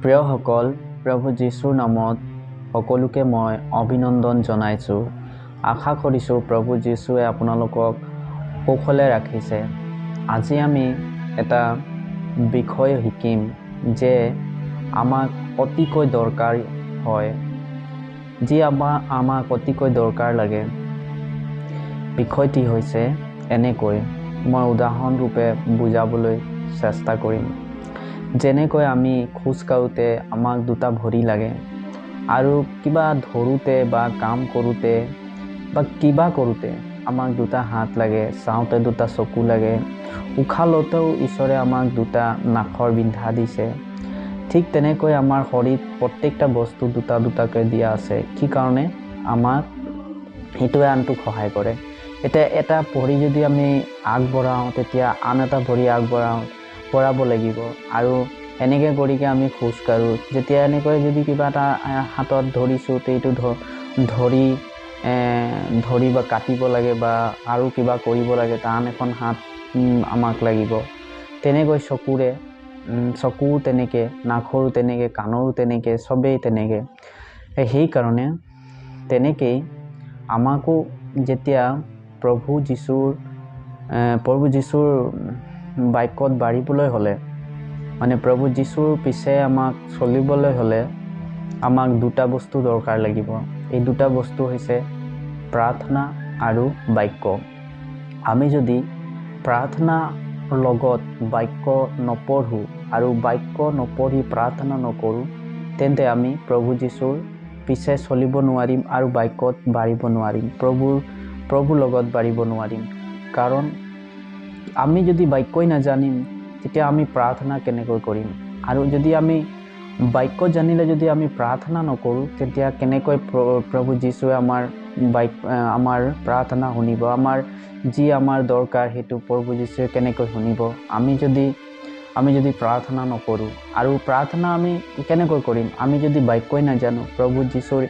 প্ৰিয়সকল, প্ৰভু যীশুৰ নামত সকলোকে মই অভিনন্দন জনাইছোঁ। আশা কৰিছোঁ প্ৰভু যীশুৱে আপোনালোকক কুশলে ৰাখিছে। আজি আমি এটা বিষয় শিকিম যে আমাক অতিকৈ দৰকাৰ হয়, যি আমাক অতিকৈ দৰকাৰ লাগে। বিষয়টি হৈছে এনেকৈ, মই উদাহৰণ ৰূপে বুজাবলৈ চেষ্টা কৰিম। যেনেকৈ আমি খোজ কাঢ়োতে আমাক দুটা ভৰি লাগে, আৰু কিবা ধৰোঁতে বা কাম কৰোঁতে বা কিবা কৰোঁতে আমাক দুটা হাত লাগে, চাওঁতে দুটা চকু লাগে, উশাহ লওঁতেও ঈশ্বৰে আমাক দুটা নাকৰ বিন্ধা দিছে। ঠিক তেনেকৈ আমাৰ শৰীৰত প্ৰত্যেকটা বস্তু দুটা দুটাকৈ দিয়া আছে। কি কাৰণে? আমাক ইটোৱে আনটোক সহায় কৰে। এতিয়া এটা ভৰি যদি আমি আগবঢ়াওঁ, তেতিয়া আন এটা ভৰি আগবঢ়াব লাগিব, আৰু এনেকৈ কৰিকে আমি খোজ কাঢ়োঁ। যেতিয়া এনেকৈ যদি কিবা এটা হাতত ধৰিছোঁ, এইটো ধৰি বা কাটিব লাগে বা আৰু কিবা কৰিব লাগে, আন এখন হাত আমাক লাগিব। তেনেকৈ চকুও তেনেকৈ, নাকৰো তেনেকৈ, কাণৰো তেনেকৈ, চবেই তেনেকৈ। সেইকাৰণে তেনেকেই আমাকো যেতিয়া প্ৰভু যীশুৰ বাক্যত বাঢ়িবলৈ হ'লে, মানে প্ৰভু যীশুৰ পিছে আমাক চলিবলৈ হ'লে আমাক দুটা বস্তু দৰকাৰ লাগিব। এই দুটা বস্তু হৈছে প্ৰাৰ্থনা আৰু বাক্য। আমি যদি প্ৰাৰ্থনাৰ লগত বাক্য নপঢ়োঁ আৰু বাক্য নপঢ়ি প্ৰাৰ্থনা নকৰোঁ, তেন্তে আমি প্ৰভু যীশুৰ পিছে চলিব নোৱাৰিম আৰু বাক্যত বাঢ়িব নোৱাৰিম, প্ৰভুৰ লগত বাঢ়িব নোৱাৰিম। কাৰণ আমি যদি বাক্যই নাজানিম, তেতিয়া আমি প্ৰাৰ্থনা কেনেকৈ কৰিম? আৰু যদি আমি বাক্য জানিলে যদি আমি প্ৰাৰ্থনা নকৰোঁ, তেতিয়া কেনেকৈ প্ৰভু যীশুৱে আমাৰ প্ৰাৰ্থনা শুনিব? আমাৰ দৰকাৰ সেইটো প্ৰভু যীশুৱে কেনেকৈ শুনিব? আমি যদি প্ৰাৰ্থনা নকৰোঁ, আৰু প্ৰাৰ্থনা আমি কেনেকৈ কৰিম? আমি যদি বাক্যই নাজানো, প্ৰভু যীশুৰ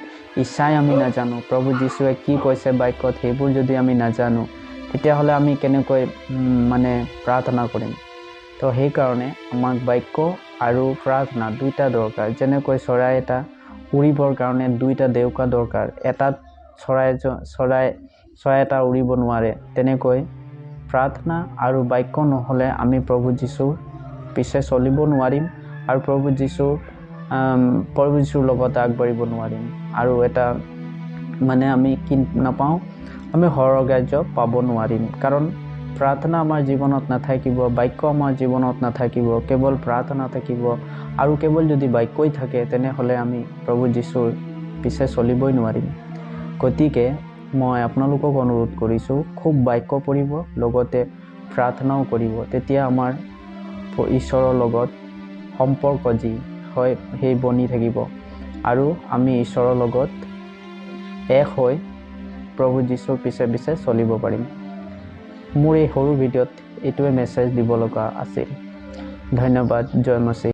ইচ্ছাই আমি নাজানো, প্ৰভু যীশুৱে কি কৈছে বাক্যত সেইবোৰ যদি আমি নাজানো, তেতিয়াহ'লে আমি কেনেকৈ প্ৰাৰ্থনা কৰিম? তো সেইকাৰণে আমাক বাক্য আৰু প্ৰাৰ্থনা দুইটা দৰকাৰ। যেনেকৈ চৰাই এটা উৰিবৰ কাৰণে দুইটা ডেউকা দৰকাৰ, এটাত চৰাই এটা উৰিব নোৱাৰে। তেনেকৈ প্ৰাৰ্থনা আৰু বাক্য নহ'লে আমি প্ৰভু যীশুৰ পিছে চলিব নোৱাৰিম, আৰু প্ৰভু যীশুৰ লগত আগবাঢ়িব নোৱাৰিম। আৰু এটা আমি কি নাপাওঁ? আমি স্বৰ্গৰাজ্য পাব নোৱাৰিম। কাৰণ প্ৰাৰ্থনা আমাৰ জীৱনত নাথাকিব, বাক্য আমাৰ জীৱনত নাথাকিব, কেৱল প্ৰাৰ্থনা থাকিব। আৰু কেৱল যদি বাক্যই থাকে, তেনেহ'লে আমি প্ৰভু যীশুৰ পিছে চলিবই নোৱাৰিম। গতিকে মই আপোনালোকক অনুৰোধ কৰিছোঁ, খুব বাক্য পঢ়িব, লগতে প্ৰাৰ্থনাও কৰিব। তেতিয়া আমাৰ ঈশ্বৰৰ লগত সম্পৰ্ক যি হয় সেই বনি থাকিব, আৰু আমি ঈশ্বৰৰ লগত এক হৈ প্ৰভু যীশুৰ পিছে পিছে চলিব পাৰিম। মোৰ এই সৰু ভিডিঅ'ত এইটোৱে মেছেজ দিব লগা আছিল। ধন্যবাদ। জয় মচি।